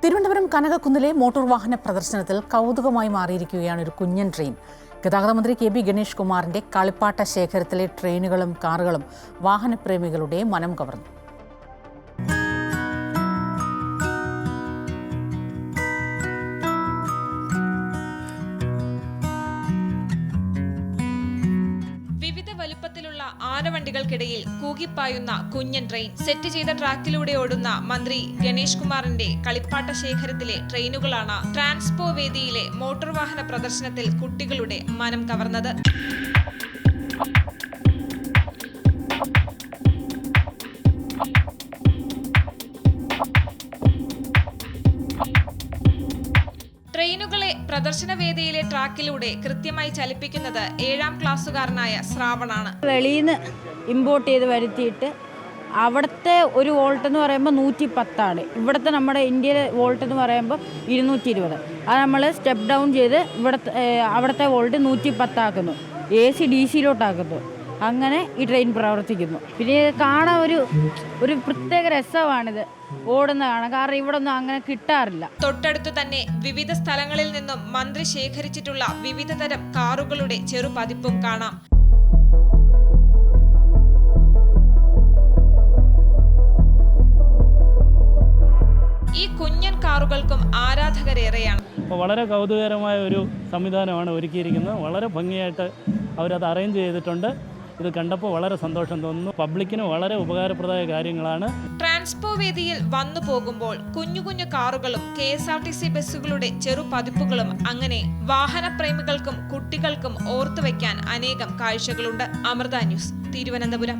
Thiruvananthapuram കനകക്കുന്നിലെ motor വാഹന പ്രദർശനത്തിൽ കൗതുകമായി മാറിയിരിക്കുകയാണ് ഒരു കുഞ്ഞൻ ട്രെയിൻ. ഗതാഗത മന്ത്രി കെ.ബി. ഗണേഷ് കുമാറിന്റെ കളിപ്പാട്ട ശേഖരത്തിലെ ട്രെയിനുകളും കാറുകളും വാഹനപ്രേമികളുടെ മനം കവർന്നു. വിവിധ വലുപ്പത്തിലുള്ള ആനവണ്ടികൾക്കിടയിൽ കൂകിപ്പായുന്ന കുഞ്ഞൻ ട്രെയിൻ. സെറ്റ് ചെയ്ത ട്രാക്കിലൂടെ ഓടുന്ന മന്ത്രി ഗണേഷ് കുമാറിന്റെ കളിപ്പാട്ട ശേഖരത്തിലെ ട്രെയിനുകളാണ് ട്രാൻസ്പോ വേദിയിലെ മോട്ടോർ വാഹന പ്രദർശനത്തിൽ കുട്ടികളുടെ മനം കവർന്നത്. ട്രെയിനുകളെ പ്രദർശനവേദിയിലെ ട്രാക്കിലൂടെ കൃത്യമായി ചലിപ്പിക്കുന്നത് 7ാം ക്ലാസ്സുകാരനായ ശ്രാവണാണ്. വെളിയിൽ നിന്ന് ഇമ്പോർട്ട് ചെയ്ത് വരുത്തിയിട്ട് അവിടുത്തെ ഒരു വോൾട്ട് എന്ന് പറയുമ്പോൾ 110 ഇവിടുത്തെ നമ്മുടെ ഇന്ത്യയിലെ വോൾട്ട് എന്ന് പറയുമ്പോൾ 220. അത് നമ്മൾ സ്റ്റെപ്പ് ഡൗൺ ചെയ്ത് അവിടുത്തെ വോൾട്ട് 110 ആക്കുന്നു, AC DC-ലോട്ടാക്കുന്നു. അങ്ങനെ ഈ ട്രെയിൻ പ്രവർത്തിക്കുന്നു. പിന്നെ കാണാൻ ഒരു പ്രത്യേക രസമാണിത് ഓടുന്ന കാണാൻ, കാരണം ഇവിടെ ഒന്നും അങ്ങനെ കിട്ടാറില്ല. തൊട്ടടുത്ത് തന്നെ വിവിധ സ്ഥലങ്ങളിൽ നിന്നും മന്ത്രി ശേഖരിച്ചിട്ടുള്ള വിവിധ തരം കാറുകളുടെ ചെറുപതിപ്പും കാണാം. ഈ കുഞ്ഞൻ കാറുകൾക്കും ആരാധകരേറെയാണ്. വളരെ കൗതുകകരമായ ഒരു സംവിധാനമാണ് ഒരുക്കിയിരിക്കുന്നത്. വളരെ ഭംഗിയായിട്ട് അവരത് അറേഞ്ച് ചെയ്തിട്ടുണ്ട്. ഇത് കണ്ടപ്പോൾ വളരെ സന്തോഷം തോന്നുന്നു. പബ്ലിക്കിന് വളരെ ഉപകാരപ്രദമായ കാര്യങ്ങളാണ്. ട്രാൻസ്പോ വേദിയിൽ വന്നു പോകുമ്പോൾ കുഞ്ഞു കുഞ്ഞു കാറുകളും KSRTC ബസ്സുകളുടെ ചെറു പതിപ്പുകളും അങ്ങനെ വാഹനപ്രേമികൾക്കും കുട്ടികൾക്കും ഓർത്തുവെക്കാൻ അനേകം കാഴ്ചകളുണ്ട്. അമൃത ന്യൂസ്, തിരുവനന്തപുരം.